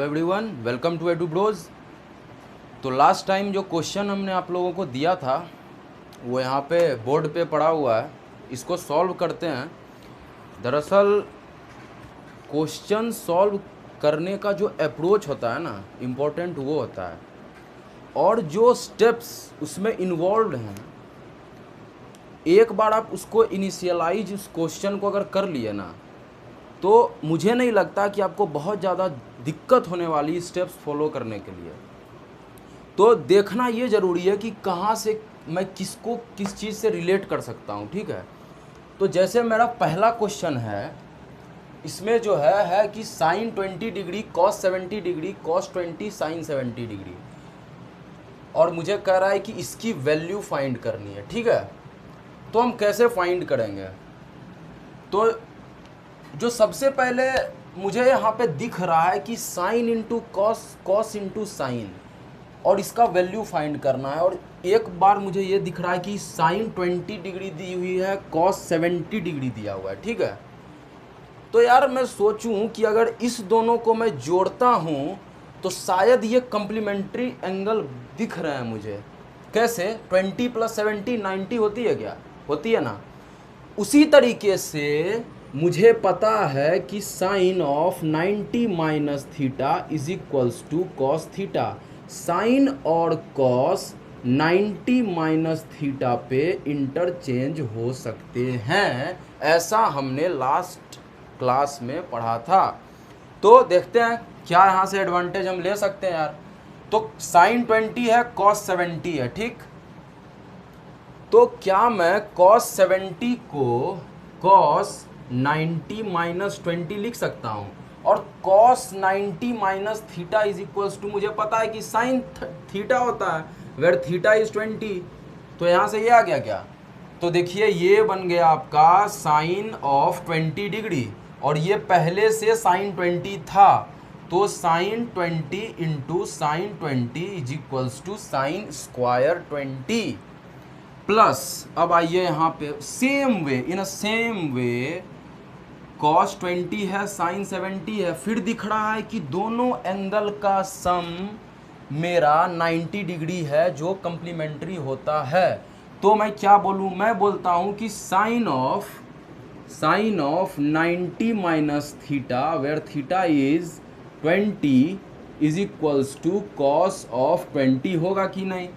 Everyone welcome to Edu Bros. तो last time जो question हमने आप लोगों को दिया था वो यहाँ पे बोर्ड पे पड़ा हुआ है, इसको सॉल्व करते हैं। दरअसल क्वेश्चन सॉल्व करने का जो अप्रोच होता है ना, इम्पोर्टेंट वो होता है, और जो स्टेप्स उसमें इन्वॉल्व हैं, एक बार आप उसको इनिशियलाइज उस क्वेश्चन को अगर कर लिए ना, तो मुझे नहीं लगता कि आपको बहुत ज़्यादा दिक्कत होने वाली स्टेप्स फॉलो करने के लिए। तो देखना ये ज़रूरी है कि कहाँ से मैं किसको किस चीज़ से रिलेट कर सकता हूँ, ठीक है। तो जैसे मेरा पहला क्वेश्चन है, इसमें जो है कि sine 20 degree cos 70 degree cos 20 sine 70 degree, और मुझे कह रहा है कि इसकी वैल्यू फाइंड करनी है, ठीक है। तो हम कैसे फाइंड करेंगे? तो जो सबसे पहले मुझे यहाँ पे दिख रहा है कि sine into cos, cos into sine, और इसका वैल्यू फाइंड करना है। और एक बार मुझे ये दिख रहा है कि साइन 20 डिग्री दी हुई है, कॉस 70 डिग्री दिया हुआ है, ठीक है। तो यार मैं सोचूं कि अगर इस दोनों को मैं जोड़ता हूँ तो शायद ये कम्प्लीमेंट्री एंगल दिख रहे हैं मुझे। कैसे? 20 + 70 90 होती है क्या? होती है ना। उसी तरीके से मुझे पता है कि sine of 90 minus theta is equals to cos theta. Sine और कॉस 90 माइनस थीटा पे इंटरचेंज हो सकते हैं, ऐसा हमने लास्ट क्लास में पढ़ा था। तो देखते हैं क्या यहाँ से एडवांटेज हम ले सकते हैं यार। तो साइन 20 है, कॉस 70 है, ठीक। तो क्या मैं कॉस 70 को कॉस 90 माइनस 20 लिख सकता हूँ, और cos 90 minus theta is equals to, मुझे पता है कि साइन थीटा होता है वेयर थीटा इज 20। तो यहाँ से ये आ गया क्या? तो देखिए ये बन गया आपका साइन ऑफ 20 डिग्री, और ये पहले से साइन 20 था, तो sine 20 into sine 20 is equals to sine square 20 plus, अब आइए यहाँ पे same way, in a same way cos 20 है, साइन 70 है, फिर दिख रहा है कि दोनों एंगल का सम मेरा 90 डिग्री है, जो कंप्लीमेंट्री होता है। तो मैं क्या बोलूँ? मैं बोलता हूँ कि sine of 90 minus theta where theta is 20 is equals to cos of 20 होगा कि नहीं।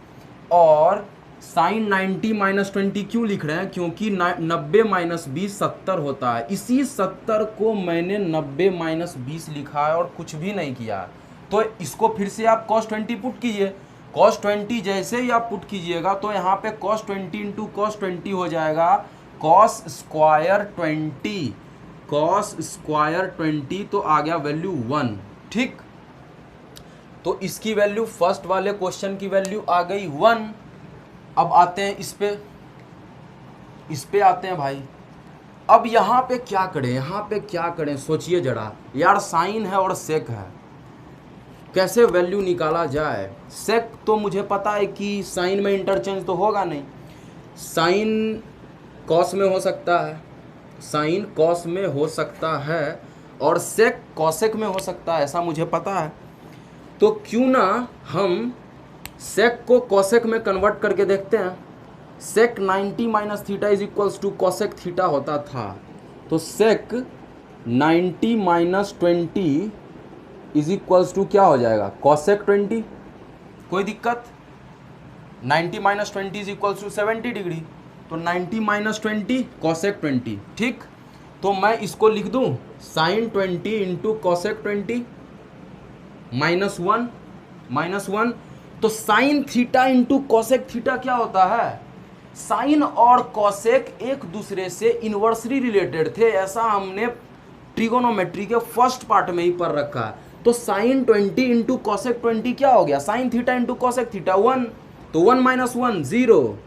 और साइन 90 माइनस 20 क्यों लिख रहे हैं? क्योंकि 90 माइनस 20 70 होता है। इसी 70 को मैंने 90 माइनस 20 लिखा है और कुछ भी नहीं किया। तो इसको फिर से आप cos 20 पुट कीजिए। cos 20 जैसे ही आप पुट कीजिएगा तो यहाँ पे cos 20 इंटू cos 20 हो जाएगा cos स्क्वायर 20, cos स्क्वायर 20, तो आ गया वैल्यू 1, ठीक। तो इसकी वैल्यू, फर्स्ट वाले क्वेश्चन की वैल्यू आ गई 1। अब आते हैं इस पे आते हैं भाई। अब यहाँ पे क्या करें, यहाँ पे क्या करें, सोचिए जरा यार। साइन है और सेक है, कैसे वैल्यू निकाला जाए? सेक तो मुझे पता है कि साइन में इंटरचेंज तो होगा नहीं, साइन कॉस में हो सकता है, साइन कॉस में हो सकता है, और सेक कॉसेक में हो सकता है, ऐसा मुझे पता है। तो क्यों ना हम सेक को कॉसेक में कन्वर्ट करके देखते हैं। Sec 90 minus theta is equals to cosec theta होता था, तो sec 90 minus 20 is equals to क्या हो जाएगा? कॉसेक 20। कोई दिक्कत? 90 minus 20 is equals to 70 degree, तो 90 माइनस 20 कॉसेक 20, ठीक। तो मैं इसको लिख दूं sine 20 into cosec 20 minus one. तो sine theta into cosec theta क्या होता है? साइन और कॉसेक एक दूसरे से इन्वर्सली रिलेटेड थे, ऐसा हमने ट्रिगोनोमेट्री के फर्स्ट पार्ट में ही पढ़ रखा है। तो साइन 20 इंटू कॉसेक 20 क्या हो गया? Sign theta into cosec theta 1, तो 1 माइनस 1 0,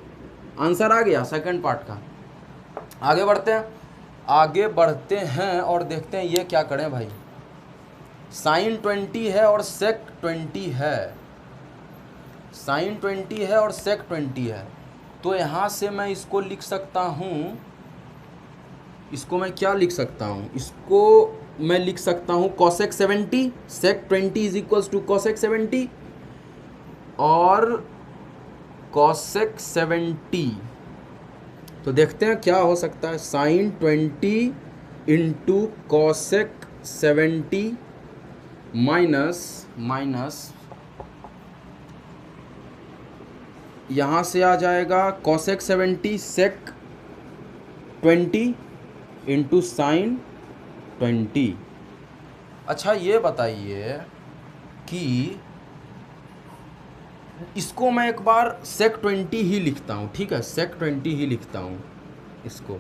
आंसर आ गया सेकंड पार्ट का। आगे बढ़ते हैं और देखते हैं ये क्या करें भाई। साइन 20 है और सेक 20 है, साइन 20 है और सेक 20 है, तो यहाँ से मैं इसको लिख सकता हूँ, इसको मैं क्या लिख सकता हूँ? इसको मैं लिख सकता हूँ cosec 70, sec 20 is equals to cosec 70 और cosec 70। तो देखते हैं क्या हो सकता है। sin 20 इंटू cosec 70 माइनस यहाँ से आ जाएगा cosec 70 sec 20 इंटू साइन 20। अच्छा ये बताइए कि इसको मैं एक बार sec 20 ही लिखता हूँ, ठीक है, sec 20 ही लिखता हूँ इसको।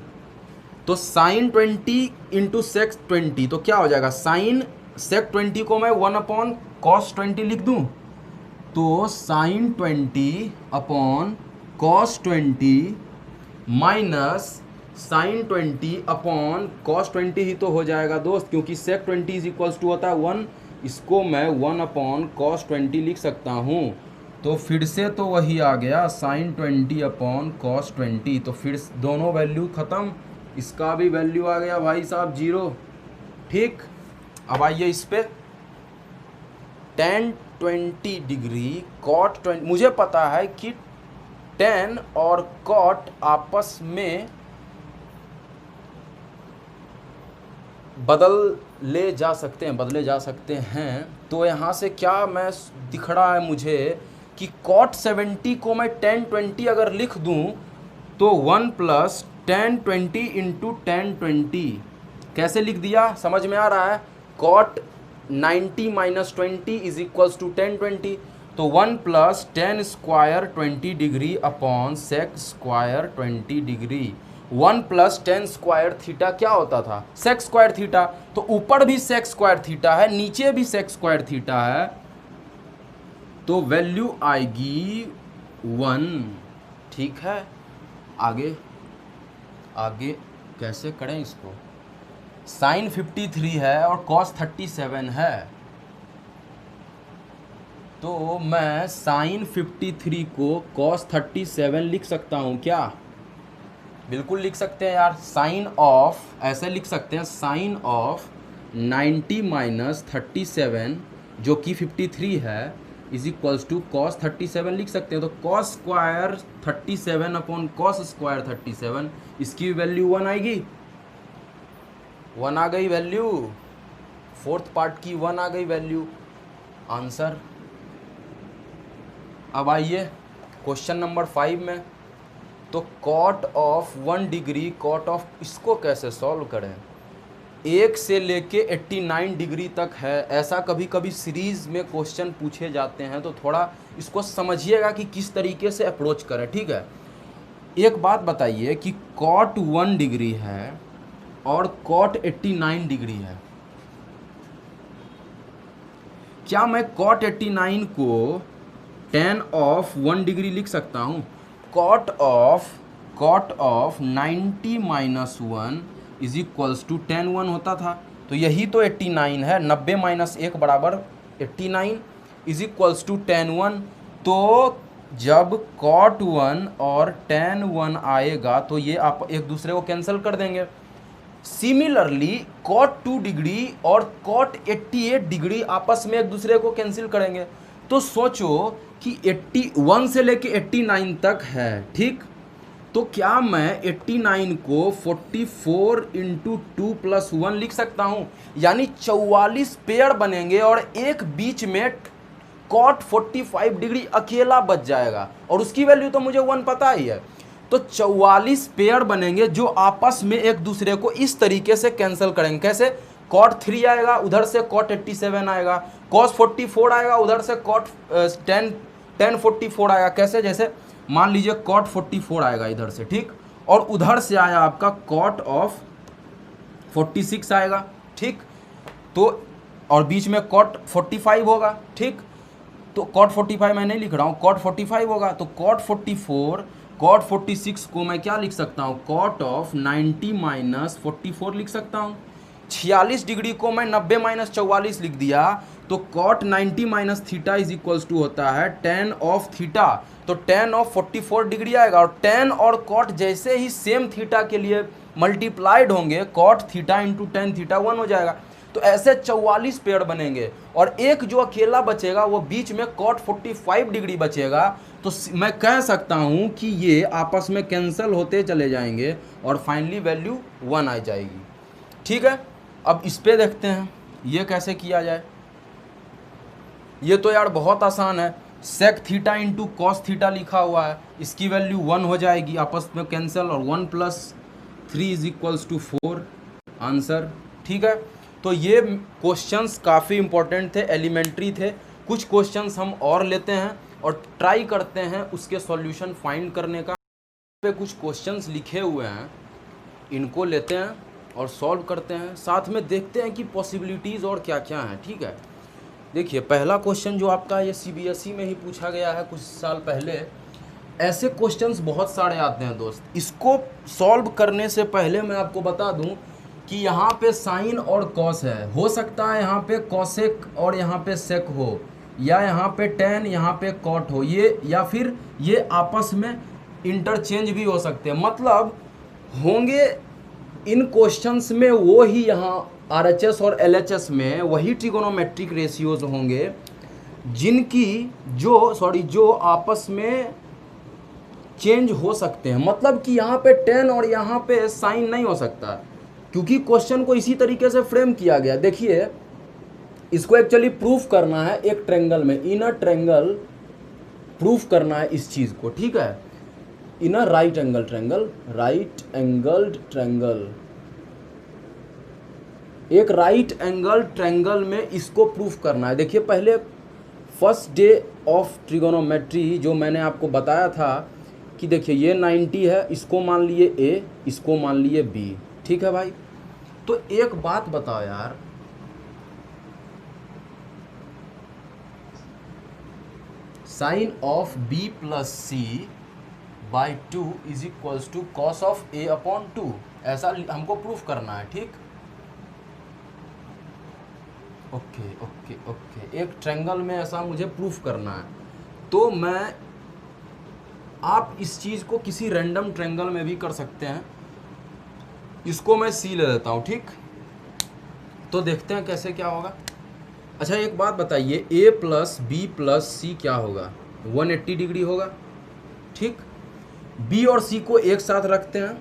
तो sin 20 इंटू sec 20 तो क्या हो जाएगा, sin sec 20 को मैं 1 अपॉन cos 20 लिख दूँ, तो sin 20 upon cos 20 minus sin 20 upon cos 20 ही तो हो जाएगा दोस्त, क्योंकि sec 20 इज इक्वल्स टू होता है 1। इसको मैं 1 अपॉन cos 20 लिख सकता हूँ। तो फिर से तो वही आ गया sin 20 अपॉन cos 20, तो फिर दोनों वैल्यू ख़त्म, इसका भी वैल्यू आ गया भाई साहब 0। ठीक, अब आइए इस पे tan 20 डिग्री cot 20, मुझे पता है कि tan और cot आपस में बदले जा सकते हैं। तो यहाँ से क्या मैं दिख रहा है मुझे कि cot 70 को मैं tan 20 अगर लिख दूँ तो 1 प्लस tan 20 इंटू tan 20 कैसे लिख दिया, समझ में आ रहा है। cot 90 minus 20 is equals to tan 20, तो 1 plus tan square 20 degree upon sec square 20 degree. 1 plus tan square theta क्या होता था, sec स्क्वायर थीटा, तो ऊपर भी sec स्क्वायर थीटा है, नीचे भी sec स्क्वायर थीटा है, तो वैल्यू आएगी 1। ठीक है, आगे कैसे करें इसको। sin 53 है और cos 37 है, तो मैं sin 53 को cos 37 लिख सकता हूँ क्या, बिल्कुल लिख सकते हैं यार। साइन ऑफ ऐसे लिख सकते हैं, साइन ऑफ 90 माइनस 37 जो कि 53 है इज इक्वल्स टू cos 37 लिख सकते हैं। तो cos square 37 upon cos square 37, इसकी वैल्यू 1 आएगी, 1 आ गई वैल्यू, फोर्थ पार्ट की 1 आ गई वैल्यू, आंसर। अब आइए क्वेश्चन नंबर 5 में। तो cot of 1 degree cot of, इसको कैसे सॉल्व करें, 1 से लेके 89 डिग्री तक है, ऐसा कभी कभी सीरीज़ में क्वेश्चन पूछे जाते हैं, तो थोड़ा इसको समझिएगा कि किस तरीके से अप्रोच करें। ठीक है, एक बात बताइए कि cot 1 डिग्री है और cot 89 डिग्री है, क्या मैं cot 89 को tan ऑफ 1 डिग्री लिख सकता हूँ। cot of 90 minus 1 is equals to tan 1 होता था, तो यही तो 89 है, 90 माइनस 1 बराबर 89 इज इक्वल्स टू tan 1। तो जब cot 1 और tan 1 आएगा तो ये आप एक दूसरे को कैंसिल कर देंगे। सिमिलरली cot 2 डिग्री और cot 88 डिग्री आपस में एक दूसरे को कैंसिल करेंगे। तो सोचो कि 81 से लेके 89 तक है, ठीक, तो क्या मैं 89 को 44 इंटू 2 प्लस 1 लिख सकता हूँ, यानी 44 पेयर बनेंगे और एक बीच में cot 45 डिग्री अकेला बच जाएगा, और उसकी वैल्यू तो मुझे 1 पता ही है। तो 44 पेयर बनेंगे जो आपस में एक दूसरे को इस तरीके से कैंसिल करेंगे। कैसे, cot 3 आएगा, उधर से cot 87 आएगा, cos 44 आएगा, उधर से cot tan 44 आएगा। कैसे, जैसे मान लीजिए cot 44 आएगा इधर से, ठीक, और उधर से आया आपका cot ऑफ 46 आएगा, ठीक, तो और बीच में cot 45 होगा, ठीक, तो cot 45 मैं नहीं लिख रहा हूँ, cot 45 होगा, तो cot 44 cot 46 को मैं क्या लिख सकता हूँ, cot ऑफ 90 माइनस 44 लिख सकता हूँ। 46 डिग्री को मैं 90 माइनस 44 लिख दिया, तो cot 90 minus theta is equals to होता है tan ऑफ थीटा, तो tan ऑफ 44 डिग्री आएगा, और tan और cot जैसे ही सेम थीटा के लिए मल्टीप्लाइड होंगे, cot theta into tan theta 1 हो जाएगा। तो ऐसे 44 पेड़ बनेंगे और एक जो अकेला बचेगा वो बीच में कॉट 45 डिग्री बचेगा। तो मैं कह सकता हूं कि ये आपस में कैंसिल होते चले जाएंगे और फाइनली वैल्यू 1 आ जाएगी। ठीक है, अब इस पे देखते हैं ये कैसे किया जाए। ये तो यार बहुत आसान है, sec theta into cos theta लिखा हुआ है, इसकी वैल्यू 1 हो जाएगी, आपस में कैंसिल, और 1 + 3 = 4 आंसर। ठीक है, तो ये क्वेश्चंस काफ़ी इंपॉर्टेंट थे, एलिमेंट्री थे। कुछ क्वेश्चंस हम और लेते हैं और ट्राई करते हैं उसके सॉल्यूशन फाइंड करने का। पे कुछ क्वेश्चंस लिखे हुए हैं, इनको लेते हैं और सॉल्व करते हैं, साथ में देखते हैं कि पॉसिबिलिटीज़ और क्या क्या हैं। ठीक है, देखिए पहला क्वेश्चन जो आपका ये CBSE में ही पूछा गया है कुछ साल पहले। ऐसे क्वेश्चंस बहुत सारे आते हैं दोस्त। इसको सॉल्व करने से पहले मैं आपको बता दूं कि यहाँ पे साइन और कॉस है, हो सकता है यहाँ पे कॉसेक और यहाँ पे सेक हो, या यहाँ पे टेन यहाँ पे कॉट हो, ये या फिर ये आपस में इंटरचेंज भी हो सकते हैं। मतलब होंगे इन क्वेश्चंस में वो ही यहाँ RHS और LHS में वही ट्रिगोनोमेट्रिक रेशियोज होंगे जिनकी जो आपस में चेंज हो सकते हैं। मतलब कि यहाँ पे टेन और यहाँ पे साइन नहीं हो सकता, क्योंकि क्वेश्चन को इसी तरीके से फ्रेम किया गया। देखिए इसको एक्चुअली प्रूफ करना है एक ट्रायंगल में, इनर ट्रायंगल प्रूफ करना है इस चीज़ को। ठीक है, इनर राइट एंगल्ड ट्रायंगल, एक राइट एंगल ट्रायंगल में इसको प्रूफ करना है। देखिए पहले फर्स्ट डे ऑफ ट्रिगोनोमेट्री जो मैंने आपको बताया था कि देखिए ये 90 है, इसको मान लिए A, इसको मान लिए B। ठीक है भाई, तो एक बात बताओ यार, sine of B + C/2 = cos of A/2, ऐसा हमको प्रूफ करना है। ठीक, ओके, एक ट्रायंगल में ऐसा मुझे प्रूफ करना है। तो आप इस चीज़ को किसी रैंडम ट्रायंगल में भी कर सकते हैं। इसको मैं C ले लेता हूँ। ठीक, तो देखते हैं कैसे क्या होगा। अच्छा एक बात बताइए, A + B + C क्या होगा? 180 डिग्री होगा। ठीक, B और C को एक साथ रखते हैं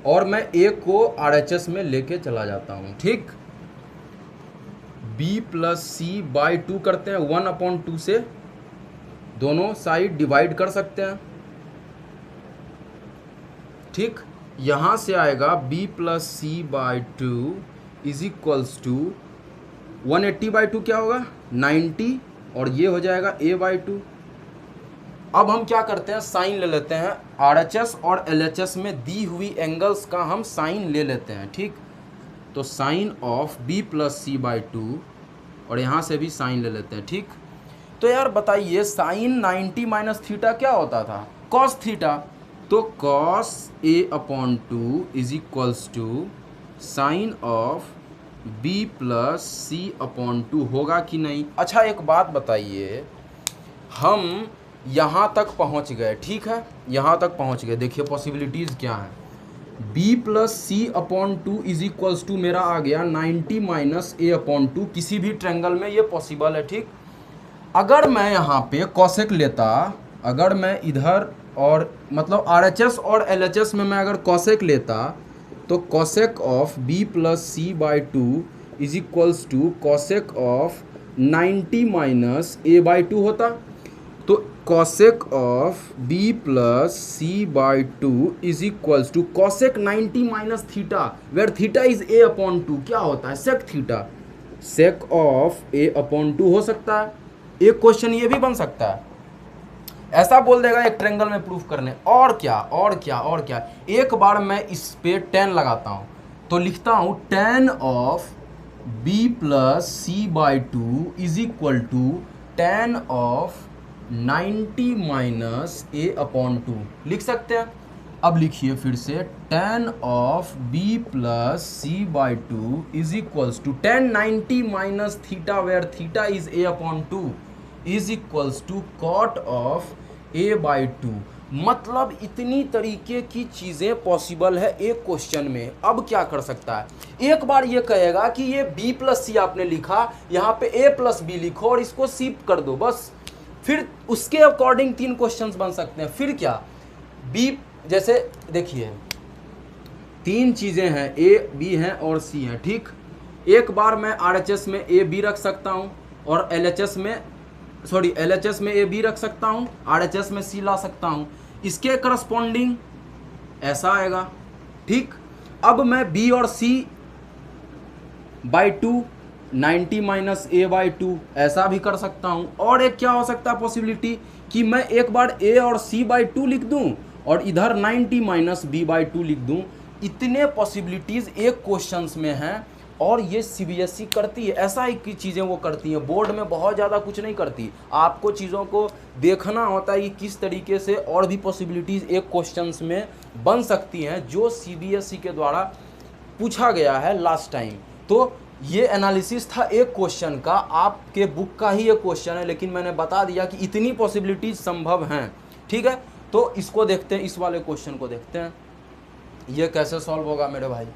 और मैं A को RHS में लेके चला जाता हूँ। ठीक, B + C/2 करते हैं, 1/2 से दोनों साइड डिवाइड कर सकते हैं। ठीक, यहाँ से आएगा B + C/2 = 180/2 क्या होगा? 90, और ये हो जाएगा A/2। अब हम क्या करते हैं, साइन ले लेते हैं। RHS और LHS में दी हुई एंगल्स का हम साइन ले लेते हैं। ठीक, तो साइन ऑफ B + C/2, और यहाँ से भी साइन ले लेते हैं। ठीक, तो यार बताइए साइन 90 - थीटा क्या होता था? Cos theta. तो cos A/2 = sine of B + C/2 होगा कि नहीं? अच्छा एक बात बताइए, हम यहाँ तक पहुँच गए। ठीक है, यहाँ तक पहुँच गए। देखिए पॉसिबिलिटीज़ क्या हैं। B + C/2 = मेरा आ गया 90 - A/2, किसी भी ट्रायंगल में ये पॉसिबल है। ठीक, अगर मैं यहाँ पे कॉसेक लेता, अगर मैं इधर और मतलब RHS और LHS में मैं अगर कॉसेक लेता, तो cosec of B + C/2 = cosec of 90 - A/2 होता। तो cosec of B + C/2 = cosec 90 - theta, where theta is A/2 क्या होता है? Sec theta, sake of A/2 हो सकता है। एक क्वेश्चन ये भी बन सकता है, ऐसा बोल देगा एक ट्रायंगल में प्रूफ करने। और क्या, एक बार मैं इस पे 10 लगाता हूँ, तो लिखता हूँ tan of B + C/2 = tan of 90 - A/2 लिख सकते हैं। अब लिखिए फिर से, tan of B + C/2 = tan 90 - theta, where theta is A/2 = cot of A/2। मतलब इतनी तरीके की चीज़ें पॉसिबल है एक क्वेश्चन में। अब क्या कर सकता है, एक बार ये कहेगा कि ये b प्लस सी आपने लिखा, यहाँ पे a प्लस बी लिखो और इसको शिफ्ट कर दो बस, फिर उसके अकॉर्डिंग 3 क्वेश्चंस बन सकते हैं। फिर क्या, b जैसे देखिए 3 चीज़ें हैं, a b हैं और c हैं, ठीक। एक बार मैं RHS में a b रख सकता हूँ और LHS में a b रख सकता हूँ, RHS में c ला सकता हूँ, इसके करस्पॉन्डिंग ऐसा आएगा, ठीक। अब मैं b और c by 2 90 minus a by 2 ऐसा भी कर सकता हूँ। और एक क्या हो सकता है पॉसिबिलिटी कि मैं एक बार a और c बाई 2 लिख दूँ और इधर 90 माइनस b बाई 2 लिख दूँ। इतने पॉसिबिलिटीज़ एक क्वेश्चंस में हैं और ये CBSE करती है, ऐसा ही की चीज़ें वो करती हैं। बोर्ड में बहुत ज़्यादा कुछ नहीं करती, आपको चीज़ों को देखना होता है कि किस तरीके से और भी पॉसिबिलिटीज़ एक क्वेश्चंस में बन सकती हैं जो CBSE के द्वारा पूछा गया है लास्ट टाइम। तो ये एनालिसिस था एक क्वेश्चन का, आपके बुक का ही एक क्वेश्चन है, लेकिन मैंने बता दिया कि इतनी पॉसिबिलिटीज संभव हैं, ठीक है। तो इसको देखते हैं, इस वाले क्वेश्चन को देखते हैं, ये कैसे सॉल्व होगा मेरे भाई।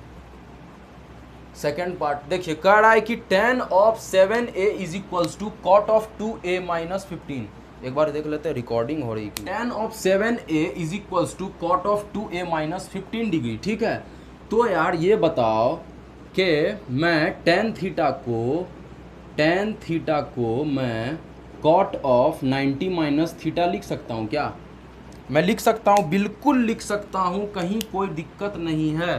सेकेंड पार्ट देखिए, कह रहा है कि tan of 7a is equals to cot of 2a minus 15। एक बार देख लेते हैं, रिकॉर्डिंग हो रही है। tan of 7a is equals to cot of 2a minus 15 degree, ठीक है। तो यार ये बताओ कि मैं tan थीटा को मैं कॉट ऑफ 90 माइनस थीटा लिख सकता हूँ क्या? मैं लिख सकता हूँ, बिल्कुल लिख सकता हूँ, कहीं कोई दिक्कत नहीं है।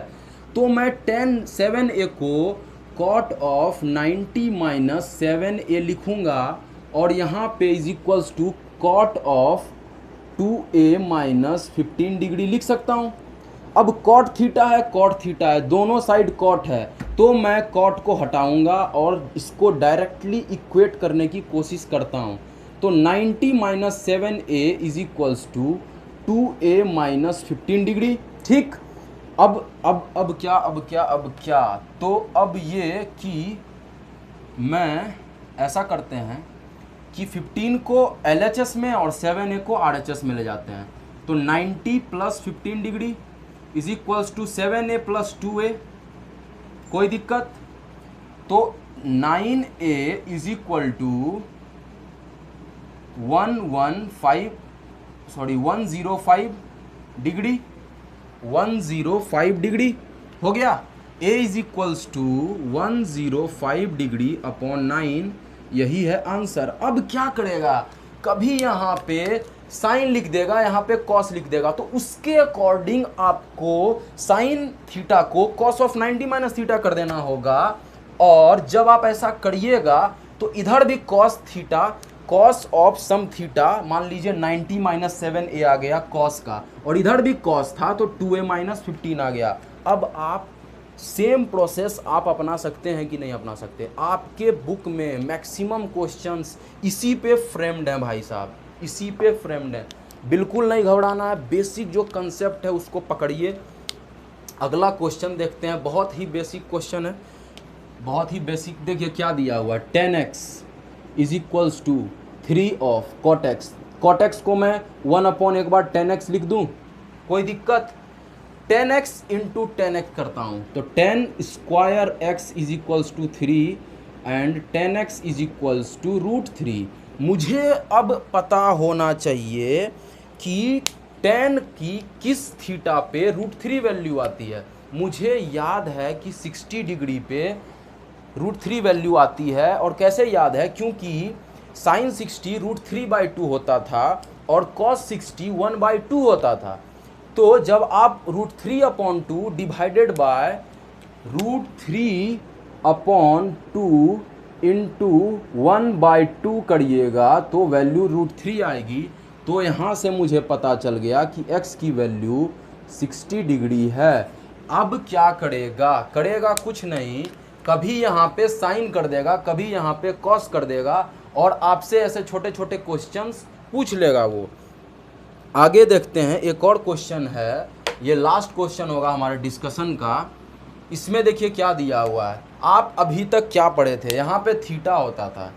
तो मैं tan 7a को कॉट ऑफ 90 माइनस 7a लिखूँगा और यहाँ पे is equals to cot of 2a minus 15 degree लिख सकता हूँ। अब कॉट थीटा है, दोनों साइड कॉट है, तो मैं कॉट को हटाऊंगा और इसको डायरेक्टली इक्वेट करने की कोशिश करता हूं। तो 90 minus 7a is equals to 2a minus 15 degree, ठीक। अब क्या, तो अब ये कि मैं ऐसा करते हैं कि 15 को LHS में और 7a को RHS में ले जाते हैं। तो 90 plus 15 degree is equals to 7a plus 2a, कोई दिक्कत। तो 9a is equal to 105 degree, 105 degree हो गया। a is equals to 105 degree upon 9, यही है आंसर। अब क्या करेगा, कभी यहाँ पे साइन लिख देगा, यहाँ पे कॉस लिख देगा, तो उसके अकॉर्डिंग आपको साइन थीटा को कॉस ऑफ 90 माइनस थीटा कर देना होगा। और जब आप ऐसा करिएगा तो इधर भी cos theta, cos of some theta, मान लीजिए 90 माइनस 7a आ गया कॉस का, और इधर भी कॉस था तो 2a माइनस 15 आ गया। अब आप सेम प्रोसेस आप अपना सकते हैं कि नहीं अपना सकते? आपके बुक में मैक्सिमम क्वेश्चंस इसी पे फ्रेम्ड हैं भाई साहब, इसी पे फ्रेम्ड है। बिल्कुल नहीं घबराना है, बेसिक जो कंसेप्ट है उसको पकड़िए। अगला क्वेश्चन देखते हैं, बहुत ही बेसिक क्वेश्चन है, बहुत ही बेसिक। देखिए क्या दिया हुआ है, 10x is equals to 3 of cot x. Cot x को मैं 1 अपॉन एक बार 10x लिख दूं, कोई दिक्कत? 10x इंटू 10x करता हूं, तो 10 square x is equals to 3 and 10x is equals to √3। मुझे अब पता होना चाहिए कि tan की किस थीटा पे √3 वैल्यू आती है। मुझे याद है कि 60 डिग्री पे √3 वैल्यू आती है। और कैसे याद है, क्योंकि साइन 60 √3/2 होता था और cos 60 1/2 होता था। तो जब आप √3/2 डिवाइडेड बाय √3/2 इंटू 1/2 करिएगा तो वैल्यू √3 आएगी। तो यहाँ से मुझे पता चल गया कि x की वैल्यू 60 डिग्री है। अब क्या करेगा कुछ नहीं, कभी यहाँ पे साइन कर देगा, कभी यहाँ पे कॉस कर देगा, और आपसे ऐसे छोटे छोटे क्वेश्चंस पूछ लेगा वो। आगे देखते हैं, एक और क्वेश्चन है, ये लास्ट क्वेश्चन होगा हमारे डिस्कशन का। इसमें देखिए क्या दिया हुआ है, आप अभी तक क्या पढ़े थे, यहाँ पे थीटा होता था,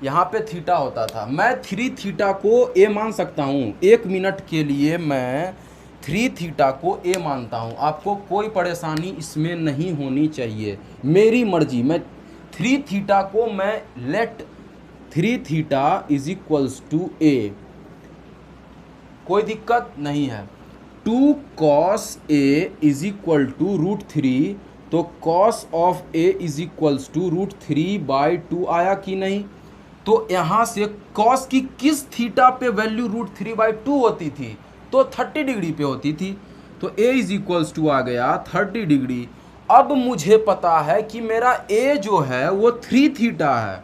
यहाँ पे थीटा होता था, मैं 3 थीटा को ए मान सकता हूँ। 1 मिनट के लिए मैं 3 थीटा को ए मानता हूँ, आपको कोई परेशानी इसमें नहीं होनी चाहिए, मेरी मर्जी। मैं 3 थीटा को मैं let 3 theta is equals to A, कोई दिक्कत नहीं है। 2 cos A is equal to √3, तो cos of A is equals to √3/2 आया कि नहीं। तो यहाँ से कॉस की किस थीटा पे वैल्यू √3/2 होती थी, तो 30 डिग्री पे होती थी, तो ए इज इक्वल्स टू आ गया 30 डिग्री। अब मुझे पता है कि मेरा ए जो है वो 3 थीटा है,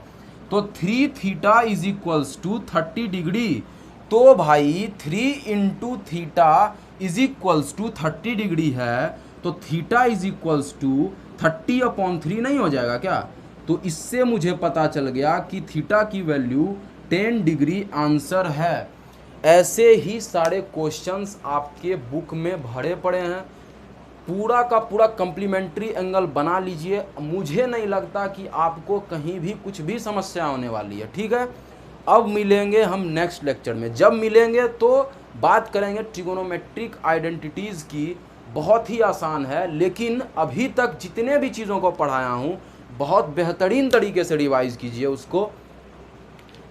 तो 3 theta is equals to 30 degree. तो भाई 3 into theta is equals to 30 degree है, तो थीटा इज इक्वल्स टू 30/3 नहीं हो जाएगा क्या। तो इससे मुझे पता चल गया कि थीटा की वैल्यू 10 डिग्री आंसर है। ऐसे ही सारे क्वेश्चंस आपके बुक में भरे पड़े हैं, पूरा का पूरा कम्प्लीमेंट्री एंगल बना लीजिए। मुझे नहीं लगता कि आपको कहीं भी कुछ भी समस्या होने वाली है, ठीक है। अब मिलेंगे हम नेक्स्ट लेक्चर में, जब मिलेंगे तो बात करेंगे ट्रिगोनोमेट्रिक आइडेंटिटीज़ की। बहुत ही आसान है, लेकिन अभी तक जितने भी चीज़ों को पढ़ाया हूँ बहुत बेहतरीन तरीके से रिवाइज कीजिए उसको।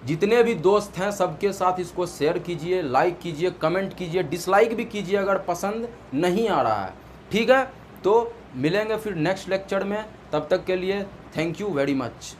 जितने भी दोस्त हैं सबके साथ इसको शेयर कीजिए, लाइक कीजिए, कमेंट कीजिए, डिसलाइक भी कीजिए अगर पसंद नहीं आ रहा है, ठीक है। तो मिलेंगे फिर नेक्स्ट लेक्चर में, तब तक के लिए थैंक यू वेरी मच।